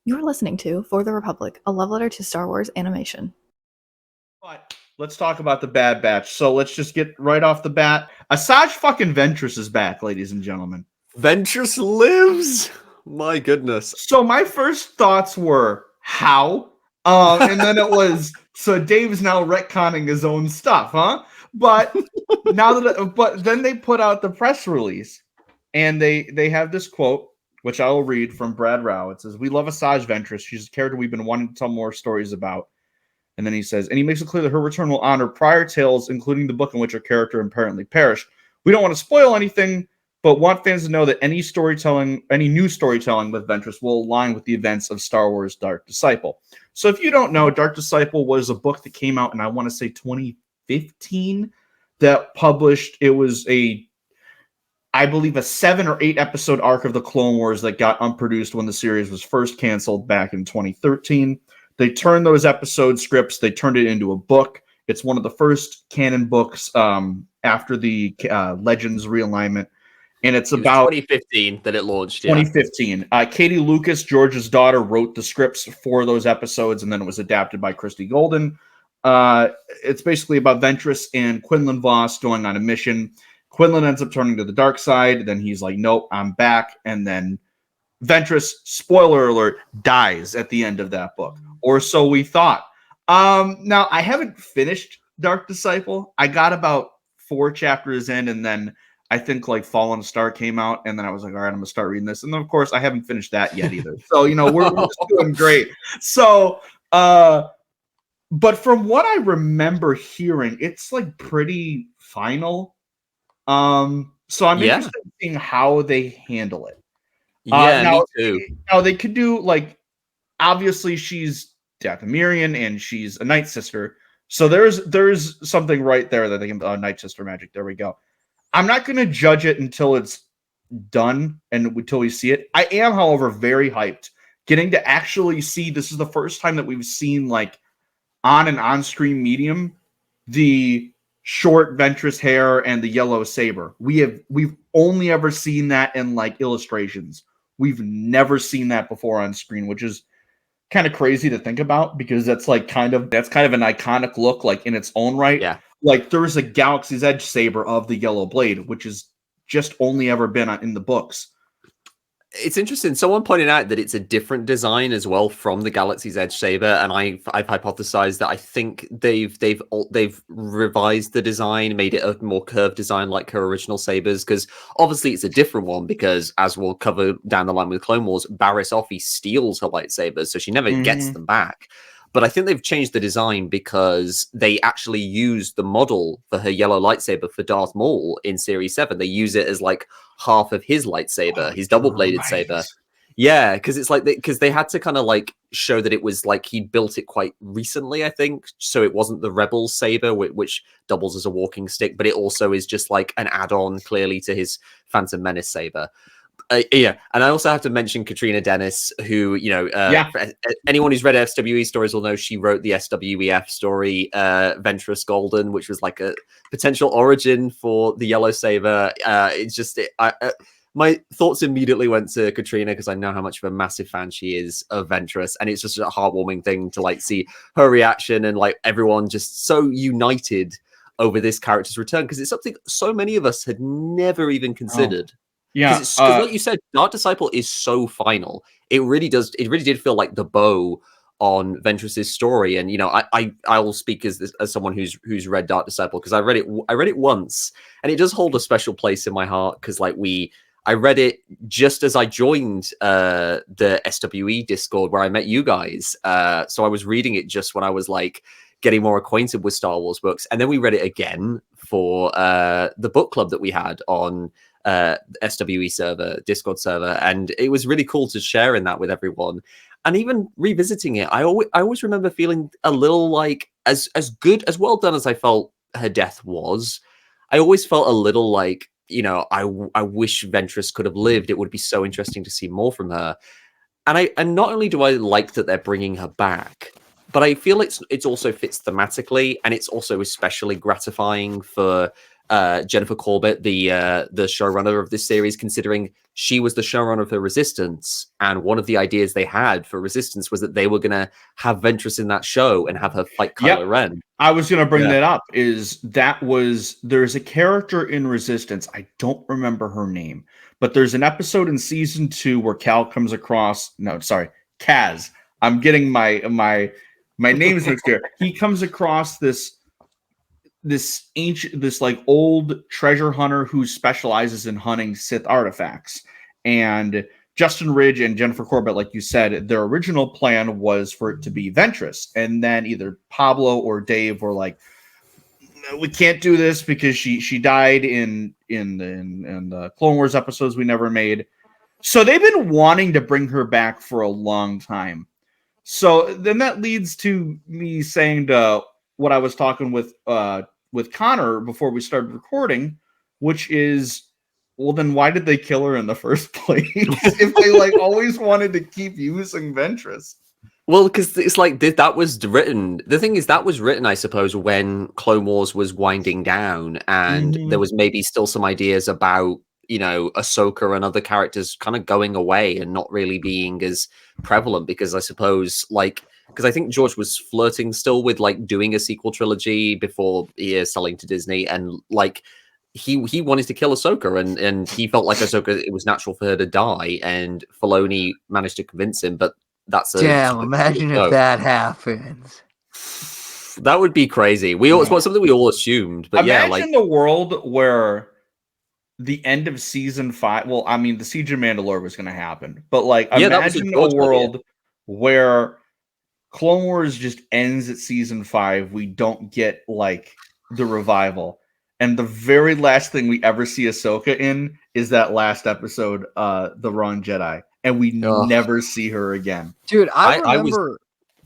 You're listening to For the Republic, a love letter to Star Wars animation. But let's talk about the Bad Batch. So let's just get right off the bat. Asajj fucking Ventress is back, ladies and gentlemen. Ventress lives. My goodness. So my first thoughts were how, and then it was so Dave's now retconning his own stuff, huh? But but then they put out the press release, and they have this quote, which I will read from Brad Rao. It says, "We love Asajj Ventress. She's a character we've been wanting to tell more stories about." And then he says, and he makes it clear that her return will honor prior tales, including the book in which her character apparently perished. We don't want to spoil anything, but want fans to know that any new storytelling with Ventress will align with the events of Star Wars Dark Disciple. So if you don't know, Dark Disciple was a book that came out in, I want to say, 2015 that published. It was I believe, a 7 or 8 episode arc of the Clone Wars that got unproduced when the series was first canceled back in 2013. They turned those episode scripts, they turned it into a book. It's one of the first canon books after the Legends realignment. And it's about 2015 that it launched. 2015. Katie Lucas, George's daughter, wrote the scripts for those episodes, and then it was adapted by Christy Golden. It's basically about Ventress and Quinlan Voss going on a mission. Quinlan ends up turning to the dark side. Then he's like, nope, I'm back. And then Ventress, spoiler alert, dies at the end of that book. Or so we thought. Now, I haven't finished Dark Disciple. I got about 4 chapters in, and then I think like Fallen Star came out, and then I was like, all right, I'm going to start reading this. And then, of course, I haven't finished that yet either. So, we're just doing great. So, but from what I remember hearing, it's like pretty final. So I'm interested in seeing how they handle it. Me too. Now they could do like, obviously she's Dathomirian and she's a Night Sister, so there's something right there that they can Night Sister magic. There we go. I'm not going to judge it until it's done and until we see it. I am, however, very hyped getting to actually see. This is the first time that we've seen like on an on-screen medium the short Ventress hair and the yellow saber. We've only ever seen that in like illustrations. We've never seen that before on screen, which is kind of crazy to think about because that's kind of an iconic look, like in its own right. Yeah. Like there's a Galaxy's Edge saber of the yellow blade, which is just only ever been in the books. It's interesting. Someone pointed out that it's a different design as well from the Galaxy's Edge saber, and I've hypothesized that I think they've revised the design, made it a more curved design like her original sabers. Because obviously it's a different one. Because as we'll cover down the line with Clone Wars, Barriss Offee steals her lightsabers, so she never gets them back. But I think they've changed the design because they actually used the model for her yellow lightsaber for Darth Maul in Series 7. They use it as like half of his lightsaber, his double-bladed saber. Yeah, because it's like because they had to kind of like show that it was like he built it quite recently, I think. So it wasn't the Rebels saber, which doubles as a walking stick, but it also is just like an add-on clearly to his Phantom Menace saber. And I also have to mention Katrina Dennis, who, anyone who's read SWE stories will know she wrote the SWEF story, Ventress Golden, which was like a potential origin for the yellow saber. My thoughts immediately went to Katrina because I know how much of a massive fan she is of Ventress, and it's just a heartwarming thing to like see her reaction and like everyone just so united over this character's return because it's something so many of us had never even considered. Yeah, because like you said, Dark Disciple is so final. It really did feel like the bow on Ventress's story. And I will speak as someone who's read Dark Disciple because I read it once, and it does hold a special place in my heart because I read it just as I joined the SWE Discord where I met you guys. So I was reading it just when I was like getting more acquainted with Star Wars books, and then we read it again for the book club that we had on SWE server, Discord server, and it was really cool to share in that with everyone. And even revisiting it, I always remember feeling a little like as well done as I felt her death was. I always felt a little like I wish Ventress could have lived. It would be so interesting to see more from her. And not only do I like that they're bringing her back, but I feel it's also fits thematically, and it's also especially gratifying for Jennifer Corbett, the showrunner of this series, considering she was the showrunner for Resistance, and one of the ideas they had for Resistance was that they were going to have Ventress in that show and have her fight Kylo Ren. I was going to bring that up. There's a character in Resistance. I don't remember her name, but there's an episode in season 2 where Kaz. I'm getting my names mixed here. He comes across this like old treasure hunter who specializes in hunting Sith artifacts. And Justin Ridge and Jennifer Corbett, like you said, their original plan was for it to be Ventress. And then either Pablo or Dave were like, we can't do this because she died in the Clone Wars episodes we never made. So they've been wanting to bring her back for a long time. So then that leads to me saying to what I was talking with Conor before we started recording, which is, well, then why did they kill her in the first place if they like always wanted to keep using Ventress? Well, because it's like that was written. The thing is, that was written, I suppose, when Clone Wars was winding down, and there was maybe still some ideas about, Ahsoka and other characters kind of going away and not really being as prevalent. Because I suppose, because I think George was flirting still with doing a sequel trilogy before selling to Disney, and he wanted to kill Ahsoka, and he felt like Ahsoka, it was natural for her to die, and Filoni managed to convince him, but that's imagine if that happens. That would be crazy. It's something we all assumed, but imagine the world where the end of season 5. Well, I mean, the Siege of Mandalore was going to happen, but imagine a world where Clone Wars just ends at season 5. We don't get the revival, and the very last thing we ever see Ahsoka in is that last episode, The Wrong Jedi, and we never see her again. Dude, I remember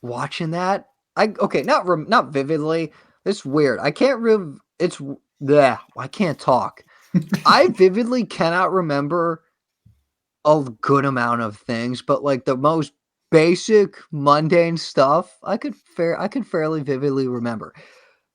watching that. Not vividly. It's weird. I can't I can't talk. I vividly cannot remember a good amount of things, but the most basic, mundane stuff, I could fairly vividly remember.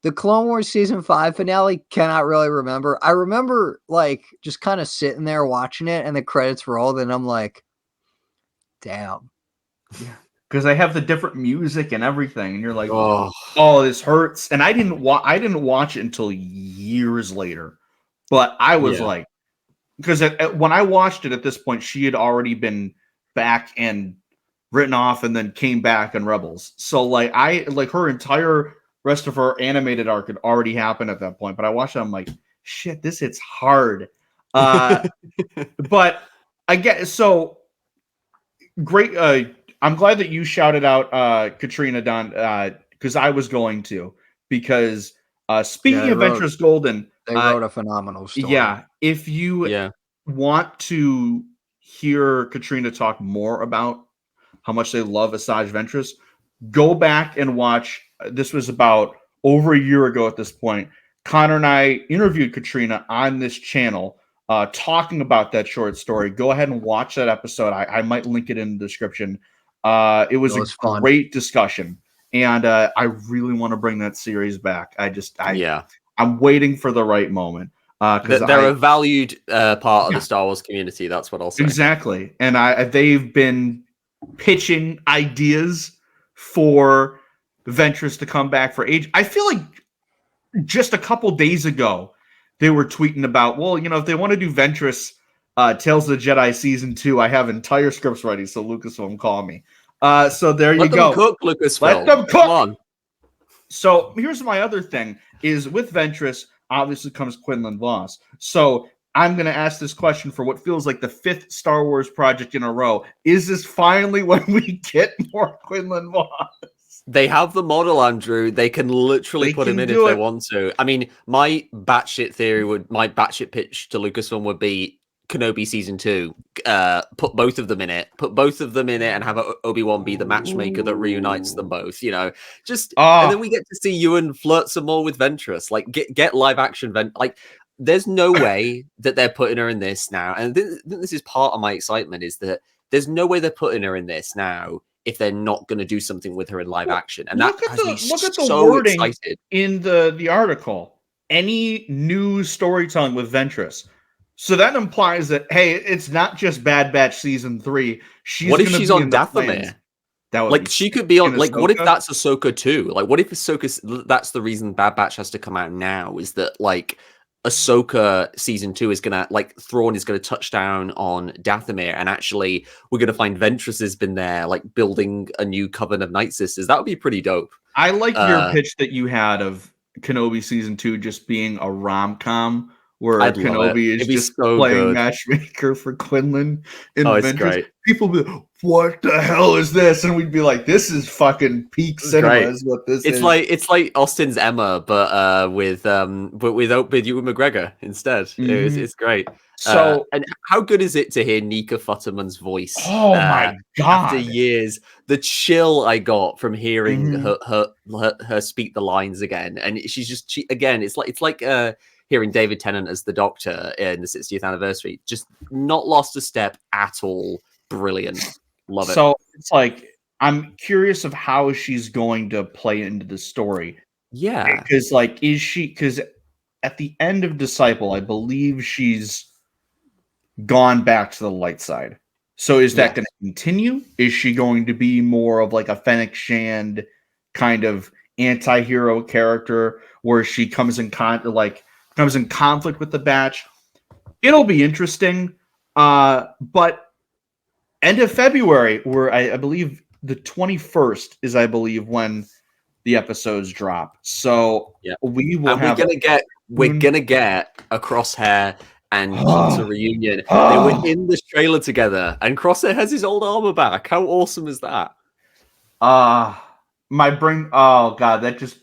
The Clone Wars season 5 finale, cannot really remember. I remember just kind of sitting there watching it, and the credits rolled, and I'm like, damn. Because they have the different music and everything, and you're like, oh, this hurts. And I didn't watch it until years later. But I was because when I watched it at this point, she had already been back and written off, and then came back in Rebels. So her entire rest of her animated arc had already happened at that point. But I watched it, I'm like, shit, this hits hard. But I get so great. I'm glad that you shouted out Katrina Dunn, because I was going to, because speaking of Ventress Golden, they wrote a phenomenal story. Yeah, if you want to hear Katrina talk more about how much they love Asajj Ventress, go back and watch. This was about over a year ago at this point. Conor and I interviewed Katrina on this channel, talking about that short story. Go ahead and watch that episode. I might link it in the description. It was a great discussion, and I really want to bring that series back. I'm waiting for the right moment. Because they're a valued part of the Star Wars community. That's what I'll say. Exactly, and they've been pitching ideas for Ventress to come back for age. I feel like just a couple days ago they were tweeting about, well, if they want to do Ventress Tales of the Jedi season 2, I have entire scripts ready, so Lucasfilm call me. So there you go. Let them cook, Lucasfilm. Let them cook. Come on. So here's my other thing: is with Ventress, obviously comes Quinlan Voss. So I'm going to ask this question for what feels like the 5th Star Wars project in a row. Is this finally when we get more Quinlan Voss? They have the model, Andrew. They can literally put him in if they want to. I mean, my batshit pitch to Lucasfilm would be Kenobi season 2. Put both of them in it. And have Obi-Wan be the matchmaker that reunites them both. And then we get to see Ewan flirt some more with Ventress. Get live action there's no way that they're putting her in this now. And this is part of my excitement, is that there's no way they're putting her in this now if they're not going to do something with her in live action. And look at the wording in the article. any new storytelling with Ventress. So that implies that, hey, it's not just Bad Batch season 3. She's What if going to she's be on in the plans. Dathomir? That would be Like she could be on. in Like, what if Ahsoka. that's Ahsoka too? Like, what if Ahsoka? That's the reason Bad Batch has to come out now. Is that like Ahsoka season 2 is gonna like Thrawn is gonna touch down on Dathomir, and actually we're gonna find Ventress has been there, like building a new coven of Night Sisters. That would be pretty dope. I like your pitch that you had of Kenobi season 2 just being a rom-com where I'd love it. Kenobi is It'd be just so playing good. matchmaker for Quinlan and Oh, it's Ventress. great. People be like, what the hell is this? And we'd be like, this is fucking peak cinema Great. is what this It's is. it's like Austin's Emma, but with Ewan McGregor instead. It's great. So and how good is it to hear Nika Futterman's voice? oh my god. After years, the chill I got from hearing Mhm. her speak the lines again, and she again. It's like hearing David Tennant as the Doctor in the 60th anniversary. Just not lost a step at all. Brilliant. Love it. So it's like I'm curious of how she's going to play into the story. Yeah. Because like is she because at the end of Disciple, I believe she's gone back to the light side. So is that going to continue? Is she going to be more of like a Fennec Shand kind of anti-hero character where she comes in conflict with the Batch? It'll be interesting. But end of February, where I believe the 21st is, I believe, when the episodes drop. So we will have. We're gonna get a Crosshair and Hunter reunion. They were in this trailer together, and Crosshair has his old armor back. How awesome is that? My brain. Oh god, that just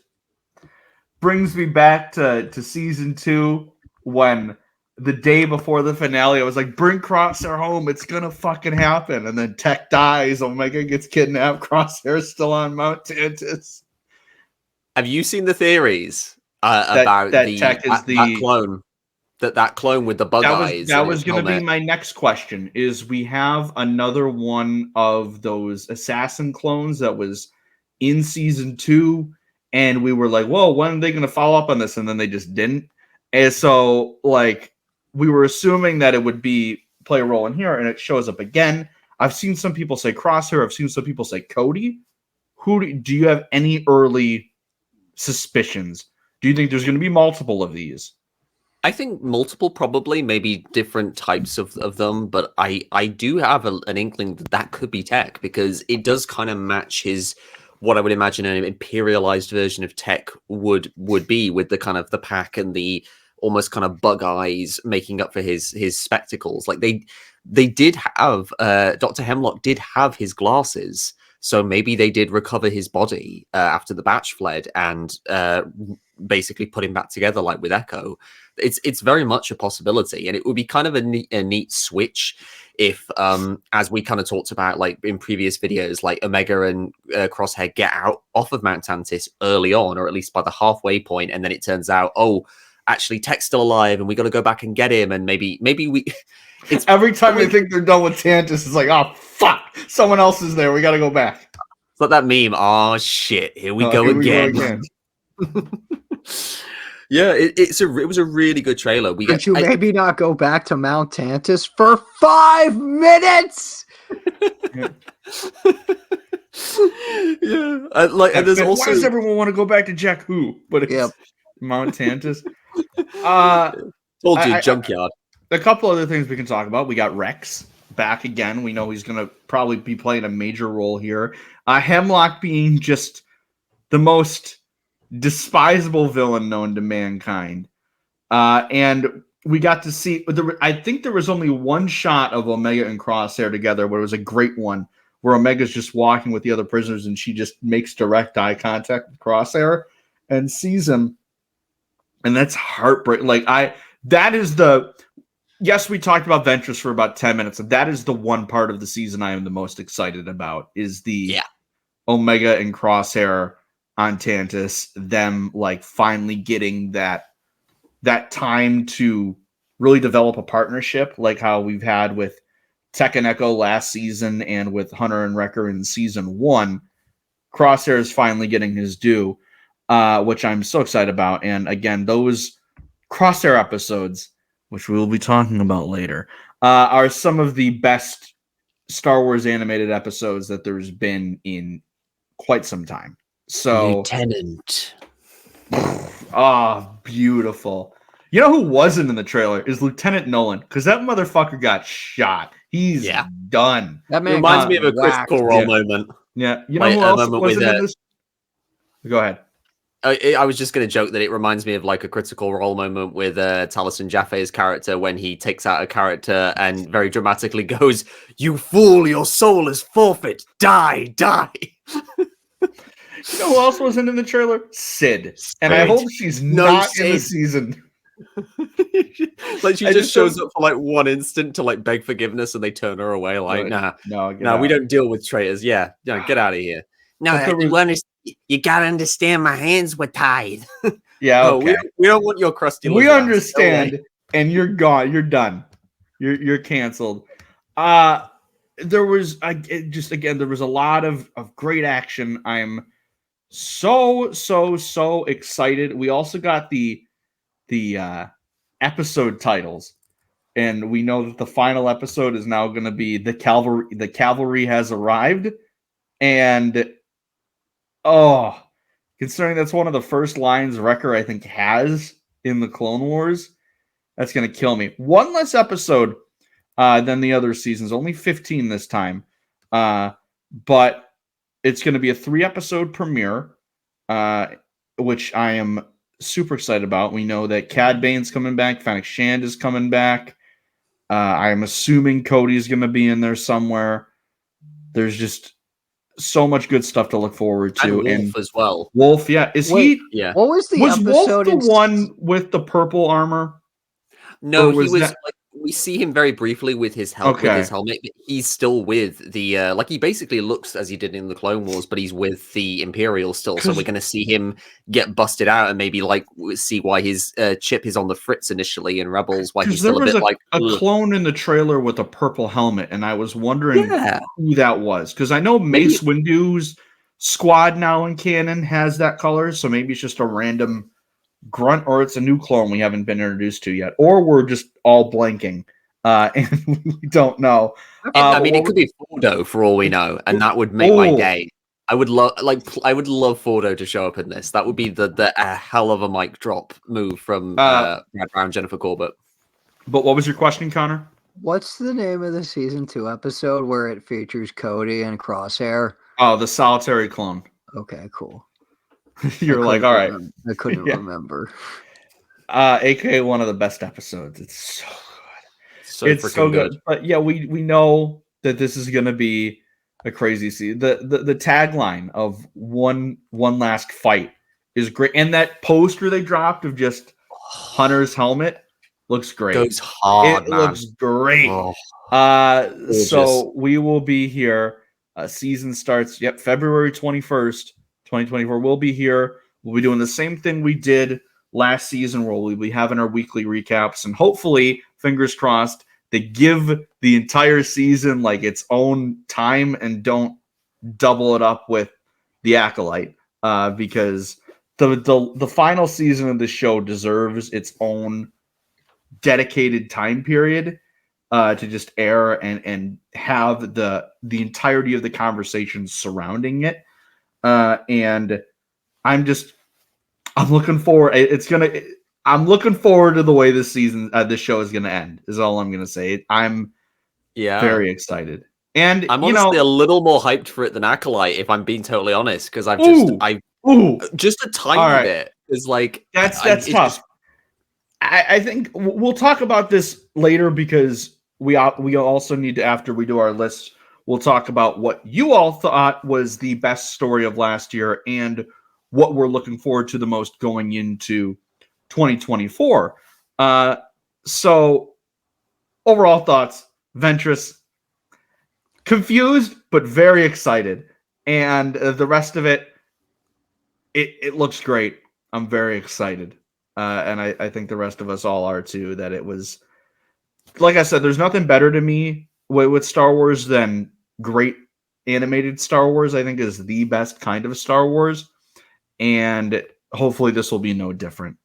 brings me back to season 2 when the day before the finale, I was like, bring Crosshair home. It's going to fucking happen. And then Tech dies. Omega gets kidnapped. Crosshair's still on Mount Tantus. Have you seen the theories about that Tech is that clone? That clone with the bug eyes. That was going to be my next question. Is we have another one of those assassin clones that was in season 2, and we were like, whoa, when are they going to follow up on this? And then they just didn't. And so, like, we were assuming that it would play a role in here, and it shows up again. I've seen some people say Crosshair. I've seen some people say Cody. Do you have any early suspicions? Do you think there's going to be multiple of these? I think multiple, probably, maybe different types of them, but I do have an inkling that could be Tech, because it does kind of match what I would imagine an imperialized version of Tech would be, with the kind of the pack and the almost kind of bug eyes making up for his spectacles. Like they did have Dr. Hemlock did have his glasses, so maybe they did recover his body after the Batch fled and basically put him back together, like with Echo. It's very much a possibility, and it would be kind of a neat switch if, as we kind of talked about like in previous videos, like Omega and Crosshair get out off of Mount Tantis early on, or at least by the halfway point, and then it turns out, oh, actually Tech's still alive and we got to go back and get him, and maybe we it's every time they think they're done with Tantis, it's like, oh fuck, someone else is there, we got to go back. It's like that meme, oh shit, here we go again. Yeah, it was a really good trailer. Could you maybe not go back to Mount Tantis for 5 minutes? Yeah, like, and there's also, why does everyone want to go back to Jakku? But it's Mount Tantis. Told you, junkyard. A couple other things we can talk about. We got Rex back again. We know he's going to probably be playing a major role here. Hemlock being just the most despisable villain known to mankind. And we got to see, I think there was only one shot of Omega and Crosshair together, but it was a great one where Omega's just walking with the other prisoners and she just makes direct eye contact with Crosshair and sees him. And that's heartbreaking. Yes, we talked about Ventress for about 10 minutes. And that is the one part of the season I am the most excited about, is the Omega and Crosshair on Tantis, them like finally getting that time to really develop a partnership, like how we've had with Tech and Echo last season and with Hunter and Wrecker in season 1. Crosshair is finally getting his due. which I'm so excited about. And again, those Crosshair episodes, which we will be talking about later, are some of the best Star Wars animated episodes that there's been in quite some time. So, Lieutenant. Beautiful. You know who wasn't in the trailer is Lieutenant Nolan, because that motherfucker got shot. He's done. That It man reminds got me of a whacked. Critical Role Yeah. moment. Yeah. You know Like, who a else moment wasn't with, in this? Go ahead. I was just going to joke that it reminds me of like a Critical Role moment with Taliesin Jaffe's character when he takes out a character and very dramatically goes, "You fool, your soul is forfeit. Die, die." You know who else wasn't in the trailer? Sid. And I Sid. hope she's No not in the Sid. season. Like she I just just shows don't- up for like one instant to like beg forgiveness and they turn her away like, Right. nah, No, get no, we out. don't deal with traitors. Yeah, get out of here. No, But there was- you gotta understand my hands were tied. Yeah, No, okay. we don't want your crusty We lizard ass. understand, and you're gone. You're done. You're canceled. There was there was a lot of great action. I'm so excited. We also got the episode titles, and we know that the final episode is now going to be the cavalry has arrived, and considering that's one of the first lines Wrecker I think has in the Clone Wars, that's going to kill me. One less episode than the other seasons, only 15 this time, but it's going to be a 3-episode premiere, which I am super excited about. We know that Cad Bane's coming back, Fennec Shand is coming back. I'm assuming Cody's going to be in there somewhere. There's just so much good stuff to look forward to. And Wolf as well. Wolf, yeah. Is Wait, he? Yeah. What was the Was Wolf episode? the one with the purple armor? No, Or he was was that- like we see him very briefly with his helmet. Okay. With his helmet, but he's still with the like he basically looks as he did in the Clone Wars, but he's with the Imperial still. So 'Cause- we're going to see him get busted out and maybe like see why his chip is on the fritz initially in Rebels. Why he's Because there still a was bit like a "Ugh." clone in the trailer with a purple helmet, and I was wondering Yeah. who that was. Because I know Mace Windu's squad now in canon has that color, so maybe it's just a random grunt, or it's a new clone we haven't been introduced to yet, or we're just all blanking, and we don't know. I mean, it could be Fordo for all we know, and that would make my day. I would love Fordo to show up in this. That would be the hell of a mic drop move from Brad Brown, Jennifer Corbett. But what was your question, Connor? What's the name of the season 2 episode where it features Cody and Crosshair? Oh, the solitary clone. Okay, cool. You're like, all right. I couldn't Yeah. remember. AKA one of the best episodes. It's so good. It's so good. But yeah, we know that this is going to be a crazy season. The tagline of one last fight is great, and that poster they dropped of just Hunter's helmet looks great. Goes hard, It man. looks great. Oh, So we will be here. Season starts, February 21st, 2024. We'll be here. We'll be doing the same thing we did last season, where we'll be having our weekly recaps, and hopefully, fingers crossed, they give the entire season like its own time and don't double it up with the Acolyte, because the final season of the show deserves its own dedicated time period to just air and have the entirety of the conversation surrounding it. And I'm looking forward. I'm looking forward to the way this season, this show is going to end. Is all I'm going to say. I'm very excited, and I'm honestly a little more hyped for it than Acolyte, if I'm being totally honest, because just a tiny bit is like that's it's tough. I think we'll talk about this later, because we also need to, after we do our list, we'll talk about what you all thought was the best story of last year and what we're looking forward to the most going into 2024. So overall thoughts, Ventress, confused but very excited, and the rest of it looks great. I'm very excited. And I think the rest of us all are too, that it was, like I said, there's nothing better to me with Star Wars than great animated Star Wars. I think is the best kind of Star Wars. And hopefully this will be no different.